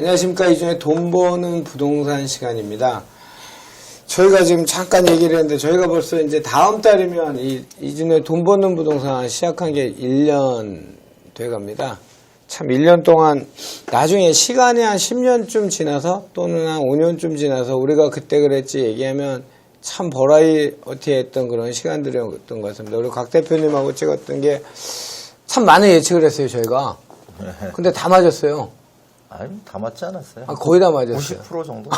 안녕하십니까. 이준의 돈 버는 부동산 시간입니다. 저희가 지금 잠깐 얘기를 했는데 저희가 벌써 이제 다음 달이면 이준의 돈 버는 부동산 시작한 게 1년 돼 갑니다. 참 1년 동안 나중에 시간이 한 10년쯤 지나서 또는 한 5년쯤 지나서 우리가 그때 그랬지 얘기하면 참 버라이어티 했던 그런 시간들이었던 것 같습니다. 우리 곽 대표님하고 찍었던 게 참 많은 예측을 했어요, 저희가. 근데 다 맞았어요. 아니, 다 맞지 않았어요. 거의 다 맞았어요. 90% 정도?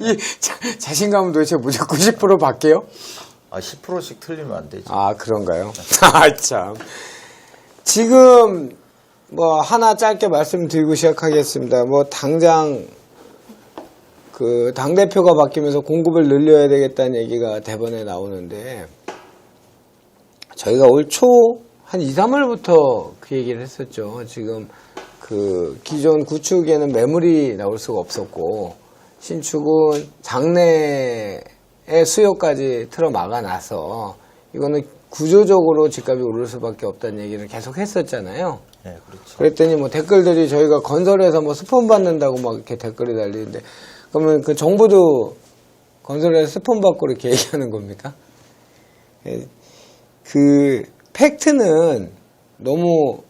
이 자신감은 도대체 무조건 90% 밖에요? 10%씩 틀리면 안 되지. 그런가요? 참. 지금 뭐 하나 짧게 말씀드리고 시작하겠습니다. 뭐 당장 그 당대표가 바뀌면서 공급을 늘려야 되겠다는 얘기가 대번에 나오는데 저희가 올 초 한 2, 3월부터 그 얘기를 했었죠. 지금 그 기존 구축에는 매물이 나올 수가 없었고 신축은 장래의 수요까지 틀어 막아놔서 이거는 구조적으로 집값이 오를 수밖에 없다는 얘기를 계속 했었잖아요. 네, 그렇죠. 그랬더니 뭐 댓글들이 저희가 건설에서 뭐 스폰 받는다고 막 이렇게 댓글이 달리는데 그러면 그 정부도 건설에서 스폰 받고 이렇게 얘기하는 겁니까? 그 팩트는 너무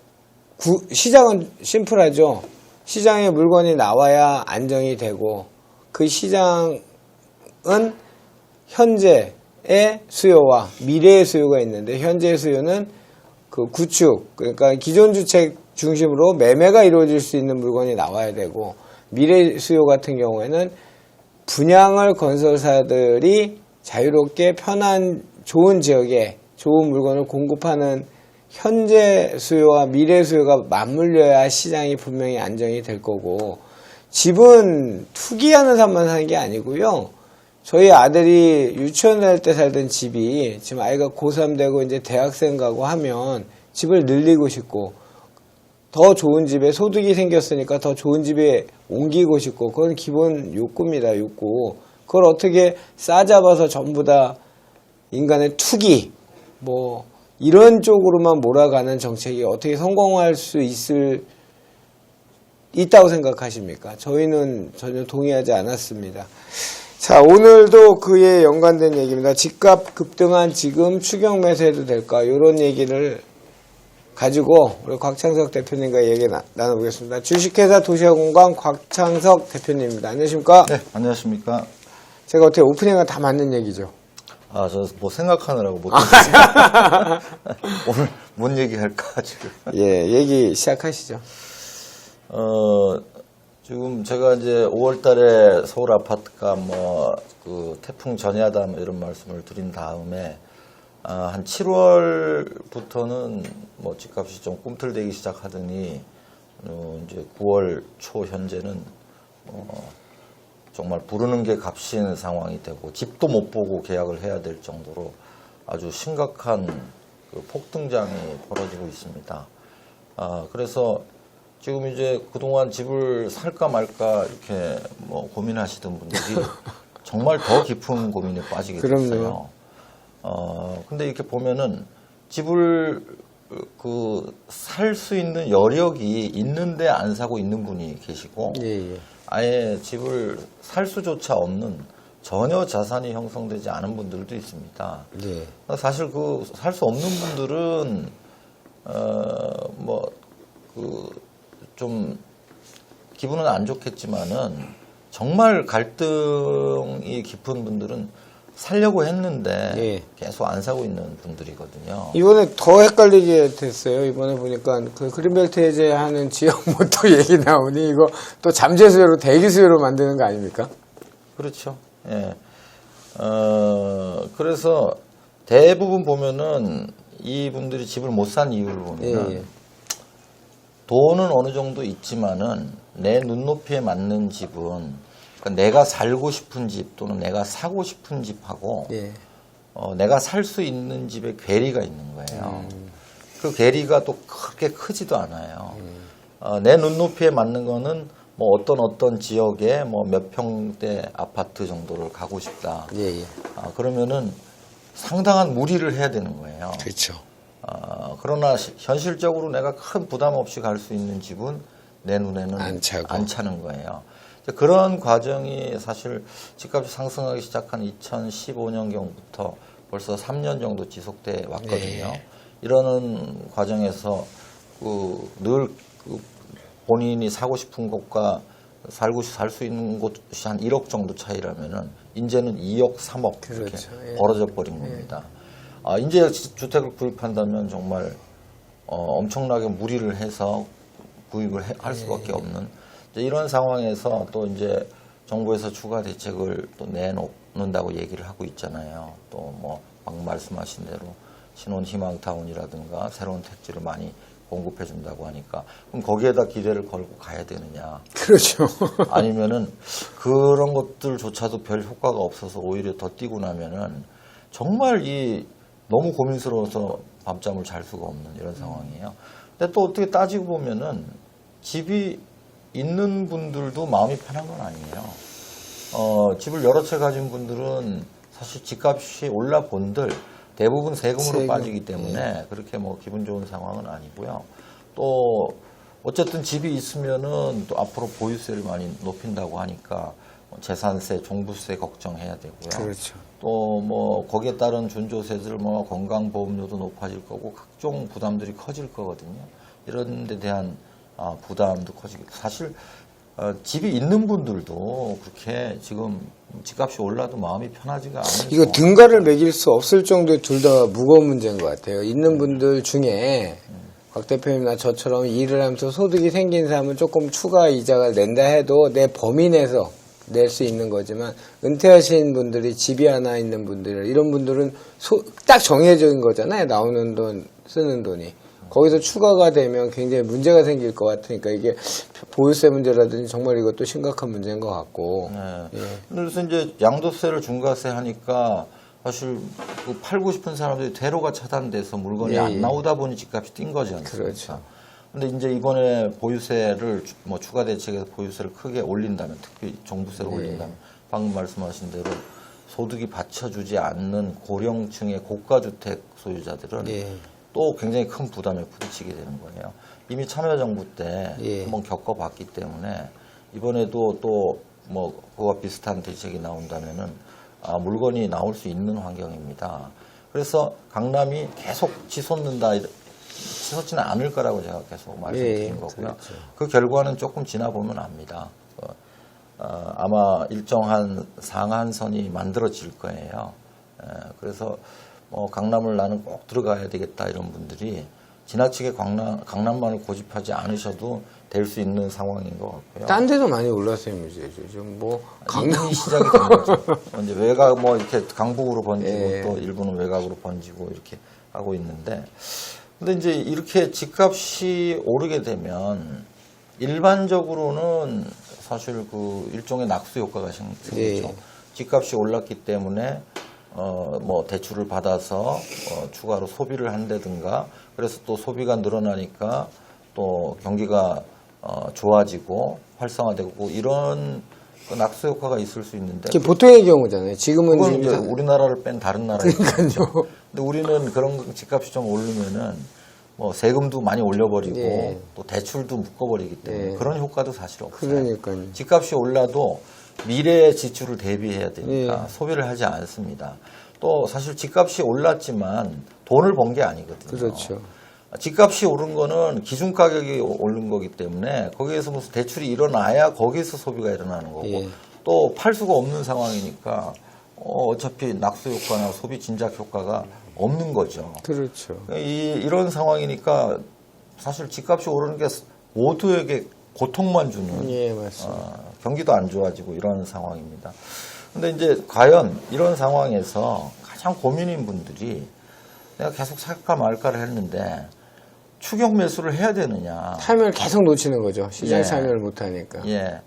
시장은 심플하죠. 시장에 물건이 나와야 안정이 되고 그 시장은 현재의 수요와 미래의 수요가 있는데 현재의 수요는 그 구축 그러니까 기존 주택 중심으로 매매가 이루어질 수 있는 물건이 나와야 되고 미래 수요 같은 경우에는 분양을 건설사들이 자유롭게 편한 좋은 지역에 좋은 물건을 공급하는 현재 수요와 미래 수요가 맞물려야 시장이 분명히 안정이 될 거고 집은 투기하는 사람만 사는 게 아니고요. 저희 아들이 유치원 갈 때 살던 집이 지금 아이가 고3 되고 이제 대학생 가고 하면 집을 늘리고 싶고 더 좋은 집에 소득이 생겼으니까 더 좋은 집에 옮기고 싶고 그건 기본 욕구입니다. 욕구. 그걸 어떻게 싸잡아서 전부 다 인간의 투기 뭐 이런 쪽으로만 몰아가는 정책이 어떻게 성공할 수 있다고 생각하십니까? 저희는 전혀 동의하지 않았습니다. 자, 오늘도 그에 연관된 얘기입니다. 집값 급등한 지금 추경 매수해도 될까? 이런 얘기를 가지고 우리 곽창석 대표님과 얘기 나눠보겠습니다. 주식회사 도시화공간 곽창석 대표님입니다. 안녕하십니까? 네, 안녕하십니까? 제가 어떻게 오프닝과 다 맞는 얘기죠? 저 뭐 생각하느라고 못했어요. 오늘 뭔 얘기 할까, 지금? 예, 얘기 시작하시죠. 지금 제가 이제 5월 달에 서울 아파트가 그 태풍 전야다 이런 말씀을 드린 다음에, 한 7월부터는 집값이 좀 꿈틀대기 시작하더니, 이제 9월 초 현재는, 정말 부르는 게 값인 상황이 되고 집도 못 보고 계약을 해야 될 정도로 아주 심각한 그 폭등장이 벌어지고 있습니다. 그래서 지금 이제 그동안 집을 살까 말까 이렇게 고민하시던 분들이 정말 더 깊은 고민에 빠지게 됐어요. 근데 이렇게 보면은 집을 살 수 있는 여력이 있는데 안 사고 있는 분이 계시고 예. 아예 집을 살 수조차 없는 전혀 자산이 형성되지 않은 분들도 있습니다. 예. 사실 살 수 없는 분들은 좀 기분은 안 좋겠지만은 정말 갈등이 깊은 분들은 살려고 했는데 예. 계속 안 사고 있는 분들이거든요. 이번에 더 헷갈리게 됐어요. 이번에 보니까 그 그린벨트 해제하는 지역 뭐 또 얘기 나오니 이거 또 잠재 수요로 대기 수요로 만드는 거 아닙니까? 그렇죠. 예. 그래서 대부분 보면은 이분들이 집을 못 산 이유를 보면은 예. 돈은 어느 정도 있지만은 내 눈높이에 맞는 집은 그러니까 내가 살고 싶은 집 또는 내가 사고 싶은 집하고 예. 내가 살 수 있는 집에 괴리가 있는 거예요. 그 괴리가 또 그렇게 크지도 않아요. 내 눈높이에 맞는 거는 어떤 지역에 몇 평대 아파트 정도를 가고 싶다. 예. 그러면은 상당한 무리를 해야 되는 거예요. 그렇죠. 그러나 현실적으로 내가 큰 부담 없이 갈 수 있는 집은 내 눈에는 안 차고. 안 차는 거예요. 그런 과정이 사실 집값이 상승하기 시작한 2015년경부터 벌써 3년 정도 지속돼 왔거든요. 네. 이러는 과정에서 늘 본인이 사고 싶은 곳과 살 수 있는 곳이 한 1억 정도 차이라면은 이제는 2억, 3억 이렇게 그렇죠. 예. 벌어져 버린 겁니다. 이제 주택을 구입한다면 정말 엄청나게 무리를 해서 구입을 할 수밖에 없는 이제 이런 상황에서 또 이제 정부에서 추가 대책을 또 내놓는다고 얘기를 하고 있잖아요. 또 뭐 방금 말씀하신 대로 신혼 희망타운이라든가 새로운 택지를 많이 공급해 준다고 하니까 그럼 거기에다 기대를 걸고 가야 되느냐? 그렇죠. 아니면은 그런 것들조차도 별 효과가 없어서 오히려 더 뛰고 나면은 정말 너무 고민스러워서 밤잠을 잘 수가 없는 이런 상황이에요. 근데 또 어떻게 따지고 보면은 집이 있는 분들도 마음이 편한 건 아니에요. 집을 여러 채 가진 분들은 사실 집값이 올라 본들 대부분 세금으로 빠지기 때문에 그렇게 뭐 기분 좋은 상황은 아니고요. 또 어쨌든 집이 있으면은 또 앞으로 보유세를 많이 높인다고 하니까 재산세, 종부세 걱정해야 되고요. 그렇죠. 또 뭐 거기에 따른 준조세들 뭐 건강보험료도 높아질 거고 각종 부담들이 커질 거거든요. 이런 데 대한 부담도 커지고 사실 집이 있는 분들도 그렇게 지금 집값이 올라도 마음이 편하지가 않아요. 이거 등가를 매길 수 없을 정도의 둘 다 무거운 문제인 것 같아요. 있는 분들 중에 곽 대표님이나 저처럼 일을 하면서 소득이 생긴 사람은 조금 추가 이자가 낸다 해도 내 범위 내에서 낼 수 있는 거지만 은퇴하신 분들이 집이 하나 있는 분들 이런 분들은 딱 정해진 거잖아요. 나오는 돈, 쓰는 돈이. 거기서 추가가 되면 굉장히 문제가 생길 것 같으니까 이게 보유세 문제라든지 정말 이것도 심각한 문제인 것 같고. 네. 예. 그래서 이제 양도세를 중과세 하니까 사실 팔고 싶은 사람들이 대로가 차단돼서 물건이 예, 안 예. 나오다 보니 집값이 뛴 거지 않습니까? 그렇죠. 근데 이제 이번에 보유세를 뭐 추가 대책에서 보유세를 크게 올린다면 특히 종부세를 네. 올린다면 방금 말씀하신 대로 소득이 받쳐주지 않는 고령층의 고가주택 소유자들은 예. 또 굉장히 큰 부담에 부딪히게 되는 거예요. 이미 참여정부 때 예. 한번 겪어봤기 때문에 이번에도 또 뭐 그와 비슷한 대책이 나온다면은 물건이 나올 수 있는 환경입니다. 그래서 강남이 계속 치솟지는 않을 거라고 제가 계속 말씀드린 거고요. 그렇죠. 그 결과는 조금 지나보면 압니다. 아마 일정한 상한선이 만들어질 거예요. 그래서 강남을 나는 꼭 들어가야 되겠다 이런 분들이 지나치게 강남만을 고집하지 않으셔도 될 수 있는 상황인 것 같고요. 딴 데도 많이 올랐어요, 문제죠. 좀 뭐 강남 이미 시작이 된 거죠. 이제 외곽 뭐 이렇게 강북으로 번지고 예. 또 일부는 외곽으로 번지고 이렇게 하고 있는데, 근데 이제 이렇게 집값이 오르게 되면 일반적으로는 사실 그 일종의 낙수 효과가 생기죠. 예. 집값이 올랐기 때문에 뭐 대출을 받아서 추가로 소비를 한다든가, 그래서 또 소비가 늘어나니까 또 경기가 좋아지고 활성화되고 이런 그 낙수 효과가 있을 수 있는데, 그게 보통의 경우잖아요. 지금은 그건 지금 이제 우리나라를 뺀 다른 나라에 있죠. 근데 우리는 그런 집값이 좀 오르면은 뭐 세금도 많이 올려버리고 예. 또 대출도 묶어버리기 때문에 예. 그런 효과도 사실 없어요. 그러니까요. 집값이 올라도 미래의 지출을 대비해야 되니까 예. 소비를 하지 않습니다. 또 사실 집값이 올랐지만 돈을 번 게 아니거든요. 그렇죠. 집값이 오른 거는 기준 가격이 오른 거기 때문에 거기에서 무슨 대출이 일어나야 거기서 소비가 일어나는 거고, 예. 또 팔 수가 없는 상황이니까 어차피 낙수 효과나 소비 진작 효과가 없는 거죠. 그렇죠. 이런 상황이니까 사실 집값이 오르는 게 모두에게 고통만 주는, 예, 맞습니다. 경기도 안 좋아지고 이런 상황입니다. 근데 이제 과연 이런 상황에서 가장 고민인 분들이 내가 계속 살까 말까를 했는데 추격 매수를 해야 되느냐. 타이밍을 계속 놓치는 거죠. 시장 예. 참여를 못 하니까. 예.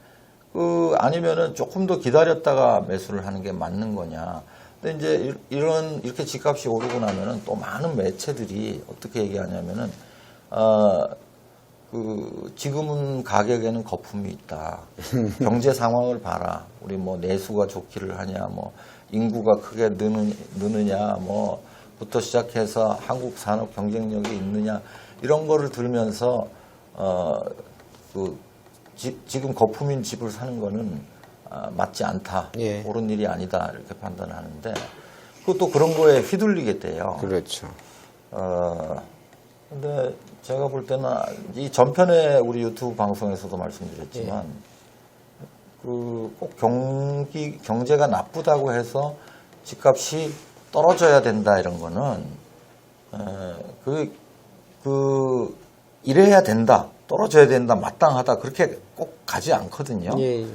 아니면은 조금 더 기다렸다가 매수를 하는 게 맞는 거냐. 근데 이제 이렇게 집값이 오르고 나면은 또 많은 매체들이 어떻게 얘기하냐면은, 지금은 가격에는 거품이 있다. 경제 상황을 봐라. 우리 뭐 내수가 좋기를 하냐, 뭐 인구가 크게 느느냐, 부터 시작해서 한국 산업 경쟁력이 있느냐, 이런 거를 들면서 지금 거품인 집을 사는 거는 맞지 않다. 예. 옳은 일이 아니다. 이렇게 판단하는데 그것도 그런 거에 휘둘리게 돼요. 그렇죠. 근데 제가 볼 때는 이 전편에 우리 유튜브 방송에서도 말씀드렸지만 그 꼭 경제가 나쁘다고 해서 집값이 떨어져야 된다 이런 거는 이래야 된다, 떨어져야 된다, 마땅하다 그렇게 꼭 가지 않거든요. 예.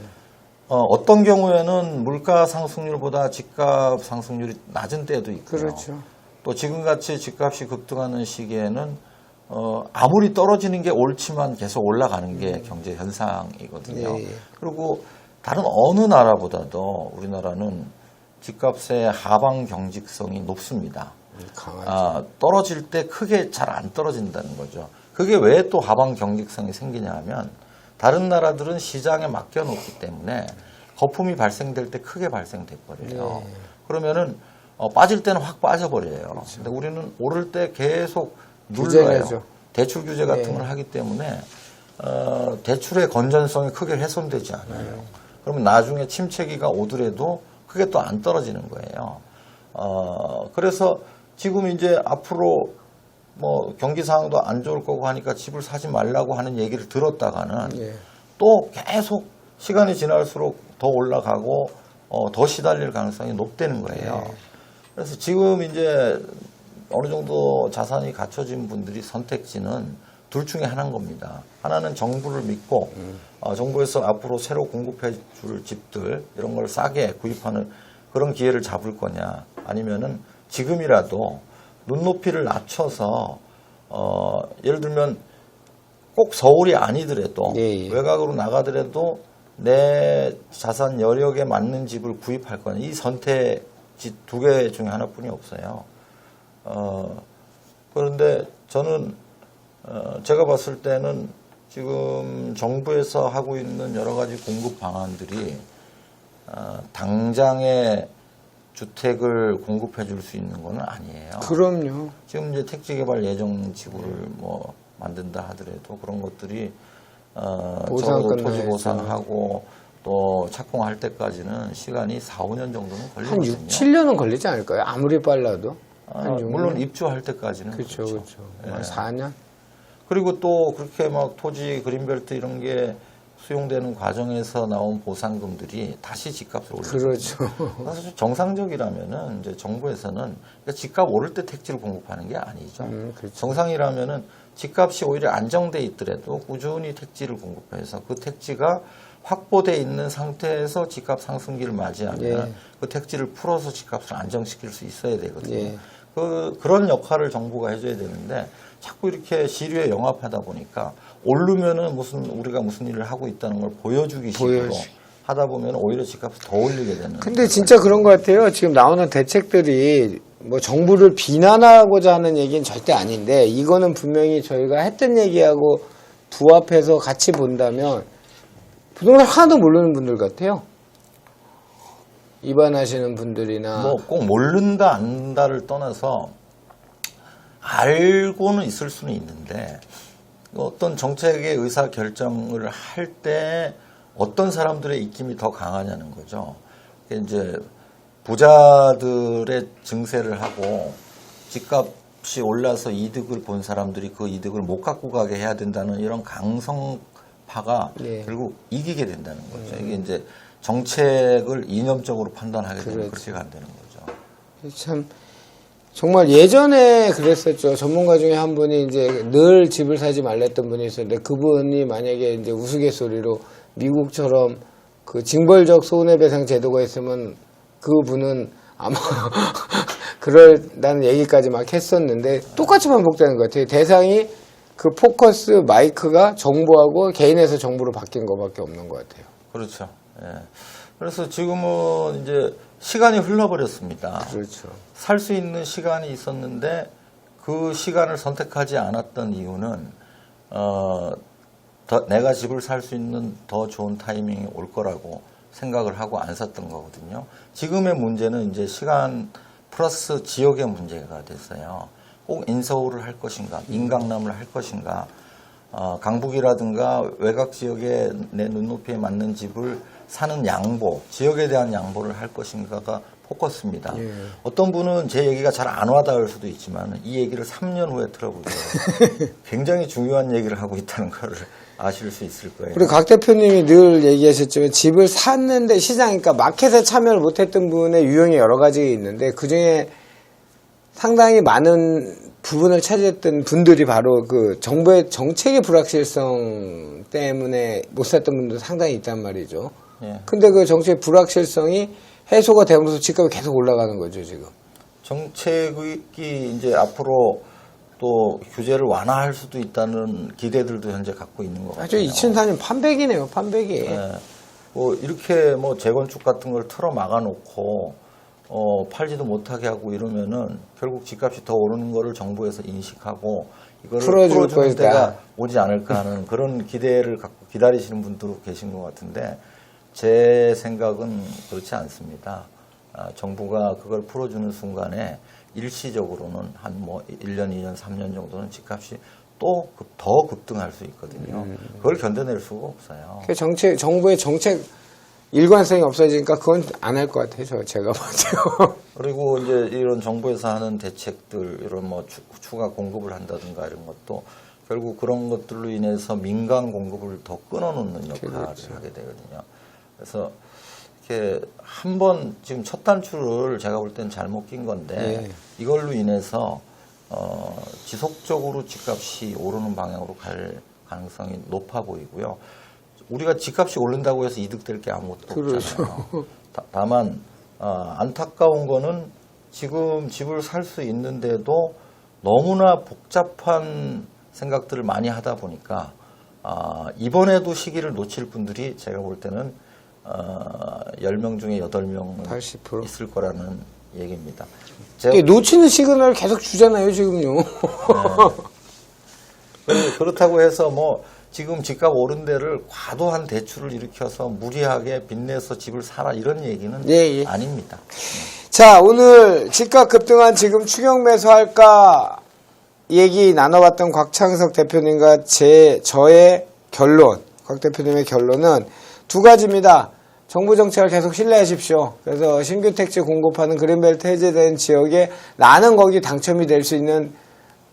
어떤 경우에는 물가 상승률보다 집값 상승률이 낮은 때도 있고요. 그렇죠. 또 지금같이 집값이 급등하는 시기에는 아무리 떨어지는 게 옳지만 계속 올라가는 게 경제 현상이거든요. 예. 그리고 다른 어느 나라보다도 우리나라는 집값의 하방 경직성이 높습니다. 강하죠. 떨어질 때 크게 잘 안 떨어진다는 거죠. 그게 왜 또 하방 경직성이 생기냐 하면 다른 나라들은 시장에 맡겨놓기 때문에 거품이 발생될 때 크게 발생돼 버려요. 네. 그러면은 빠질 때는 확 빠져버려요. 근데 우리는 오를 때 계속 규제를 눌러요. 하죠. 대출 규제 같은 네. 걸 하기 때문에 대출의 건전성이 크게 훼손되지 않아요. 그러면 나중에 침체기가 오더라도 크게 또 안 떨어지는 거예요. 그래서 지금 이제 앞으로 뭐 경기 상황도 안 좋을 거고 하니까 집을 사지 말라고 하는 얘기를 들었다가는 예. 또 계속 시간이 지날수록 더 올라가고 더 시달릴 가능성이 높다는 거예요. 네. 그래서 지금 이제 어느 정도 자산이 갖춰진 분들이 선택지는 둘 중에 하나인 겁니다. 하나는 정부를 믿고 정부에서 앞으로 새로 공급해 줄 집들 이런 걸 싸게 구입하는 그런 기회를 잡을 거냐 아니면은 지금이라도 눈높이를 낮춰서 예를 들면 꼭 서울이 아니더라도 예. 외곽으로 나가더라도 내 자산 여력에 맞는 집을 구입할 거냐 이 선택지 두 개 중에 하나뿐이 없어요. 그런데 저는 제가 봤을 때는 지금 정부에서 하고 있는 여러 가지 공급 방안들이 당장에 주택을 공급해 줄 수 있는 건 아니에요. 그럼요. 지금 이제 택지 개발 예정 지구를 뭐 만든다 하더라도 그런 것들이 보상 적어도 토지 끝나야죠. 보상하고 또 착공할 때까지는 시간이 4, 5년 정도는 한 걸리거든요. 6, 7년은 걸리지 않을까요? 아무리 빨라도. 한 6년? 물론 입주할 때까지는 그렇죠. 그렇죠. 그렇죠. 예. 4년? 그리고 또 그렇게 막 토지 그린벨트 이런 게 수용되는 과정에서 나온 보상금들이 다시 집값을 올리죠. 그렇죠. 사실 정상적이라면은 이제 정부에서는 그러니까 집값 오를 때 택지를 공급하는 게 아니죠. 그렇죠. 정상이라면은 집값이 오히려 안정돼 있더라도 꾸준히 택지를 공급해서 그 택지가 확보돼 있는 상태에서 집값 상승기를 맞이하면 예. 그 택지를 풀어서 집값을 안정시킬 수 있어야 되거든요. 예. 그런 역할을 정부가 해줘야 되는데 자꾸 이렇게 시류에 영합하다 보니까 오르면은 우리가 무슨 일을 하고 있다는 걸 보여주기 식으로 하다 보면 오히려 집값을 더 올리게 되는. 근데 진짜 그런 것 같아요. 지금 나오는 대책들이 뭐 정부를 비난하고자 하는 얘기는 절대 아닌데 이거는 분명히 저희가 했던 얘기하고 부합해서 같이 본다면 부동산 하나도 모르는 분들 같아요. 입안하시는 분들이나 뭐 꼭 모른다 안다를 떠나서 알고는 있을 수는 있는데 어떤 정책의 의사 결정을 할 때 어떤 사람들의 입김이 더 강하냐는 거죠. 이제 부자들의 증세를 하고 집값이 올라서 이득을 본 사람들이 그 이득을 못 갖고 가게 해야 된다는 이런 강성파가 예. 결국 이기게 된다는 거죠. 이게 이제 정책을 이념적으로 판단하게 되면 그렇죠. 그렇게 안 되는 거죠. 참 정말 예전에 그랬었죠. 전문가 중에 한 분이 이제 늘 집을 사지 말랬던 분이 있었는데 그분이 만약에 이제 우스갯소리로 미국처럼 그 징벌적 손해배상 제도가 있으면 그분은 아마 그럴다는 얘기까지 막 했었는데 똑같이 반복되는 것 같아요. 대상이 그 포커스 마이크가 정부하고 개인에서 정부로 바뀐 것밖에 없는 것 같아요. 그렇죠. 예. 그래서 지금은 이제 시간이 흘러버렸습니다. 그렇죠. 살 수 있는 시간이 있었는데 그 시간을 선택하지 않았던 이유는 내가 집을 살 수 있는 더 좋은 타이밍이 올 거라고 생각을 하고 안 샀던 거거든요. 지금의 문제는 이제 시간 플러스 지역의 문제가 됐어요. 꼭 인서울을 할 것인가, 인강남을 할 것인가. 강북이라든가 외곽 지역에 내 눈높이에 맞는 집을 사는 양보, 지역에 대한 양보를 할 것인가가 포커스입니다. 예. 어떤 분은 제 얘기가 잘 안 와닿을 수도 있지만 이 얘기를 3년 후에 들어보세요. 굉장히 중요한 얘기를 하고 있다는 걸 아실 수 있을 거예요. 우리 각 대표님이 늘 얘기하셨지만 집을 샀는데 시장, 그러니까 마켓에 참여를 못했던 분의 유형이 여러 가지 있는데 그중에 상당히 많은 부분을 차지했던 분들이 바로 그 정부의 정책의 불확실성 때문에 못 샀던 분도 상당히 있단 말이죠. 예. 근데 그 정책의 불확실성이 해소가 되면서 집값이 계속 올라가는 거죠, 지금. 정책이 이제 앞으로 또 규제를 완화할 수도 있다는 기대들도 현재 갖고 있는 것 아주 같아요. 2004년 판백이네요, 판백이. 예. 뭐 이렇게 뭐 재건축 같은 걸 틀어 막아놓고 팔지도 못하게 하고 이러면은 결국 집값이 더 오르는 거를 정부에서 인식하고 이거를 풀어줄 풀어주는 거다. 때가 오지 않을까 하는 그런 기대를 갖고 기다리시는 분도 계신 것 같은데 제 생각은 그렇지 않습니다. 정부가 그걸 풀어주는 순간에 일시적으로는 한 뭐 1년, 2년, 3년 정도는 집값이 또 더 급등할 수 있거든요. 그걸 견뎌낼 수가 없어요. 정부의 정책 일관성이 없어지니까 그건 안 할 것 같아요, 제가 봐도. 그리고 이제 이런 정부에서 하는 대책들, 이런 뭐 추가 공급을 한다든가 이런 것도 결국 그런 것들로 인해서 민간 공급을 더 끊어놓는 역할을 그렇죠. 하게 되거든요. 그래서 이렇게 한번 지금 첫 단추를 제가 볼 때는 잘못 낀 건데 예. 이걸로 인해서 지속적으로 집값이 오르는 방향으로 갈 가능성이 높아 보이고요. 우리가 집값이 오른다고 해서 이득될 게 아무것도 그렇죠. 없잖아요. 다만 안타까운 거는 지금 집을 살 수 있는데도 너무나 복잡한 생각들을 많이 하다 보니까 이번에도 시기를 놓칠 분들이 제가 볼 때는 10명 중에 8명은 80%. 있을 거라는 얘기입니다. 놓치는 시그널을 계속 주잖아요, 지금요. 그렇다고 해서 뭐 지금 집값 오른 데를 과도한 대출을 일으켜서 무리하게 빚내서 집을 사라 이런 얘기는 예. 아닙니다. 자, 오늘 집값 급등한 지금 추격 매수할까 얘기 나눠봤던 곽창석 대표님과 저의 결론, 곽 대표님의 결론은 두 가지입니다. 정부 정책을 계속 신뢰하십시오. 그래서 신규 택지 공급하는 그린벨트 해제된 지역에 나는 거기 당첨이 될 수 있는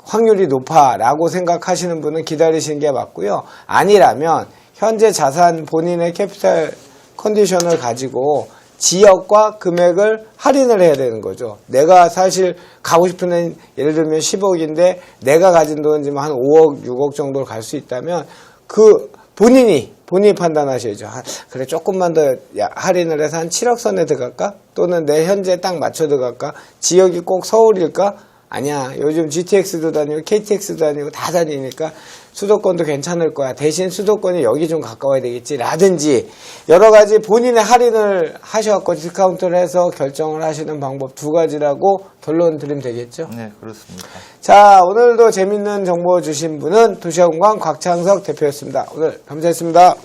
확률이 높아라고 생각하시는 분은 기다리시는 게 맞고요. 아니라면 현재 자산 본인의 캐피탈 컨디션을 가지고 지역과 금액을 할인을 해야 되는 거죠. 내가 사실 가고 싶은 애는 예를 들면 10억인데 내가 가진 돈은 지금 한 5억, 6억 정도로 갈 수 있다면 그 본인이 판단하셔야죠. 그래 조금만 더 할인을 해서 한 7억 선에 들어갈까? 또는 내 현재 딱 맞춰 들어갈까? 지역이 꼭 서울일까? 아니야. 요즘 GTX도 다니고 KTX도 다니고 다 다니니까 수도권도 괜찮을 거야. 대신 수도권이 여기 좀 가까워야 되겠지. 라든지 여러 가지 본인의 할인을 하셔갖고 디스카운트를 해서 결정을 하시는 방법 두 가지라고 결론 드리면 되겠죠. 네, 그렇습니다. 자, 오늘도 재밌는 정보 주신 분은 도시화공관 곽창석 대표였습니다. 오늘 감사했습니다.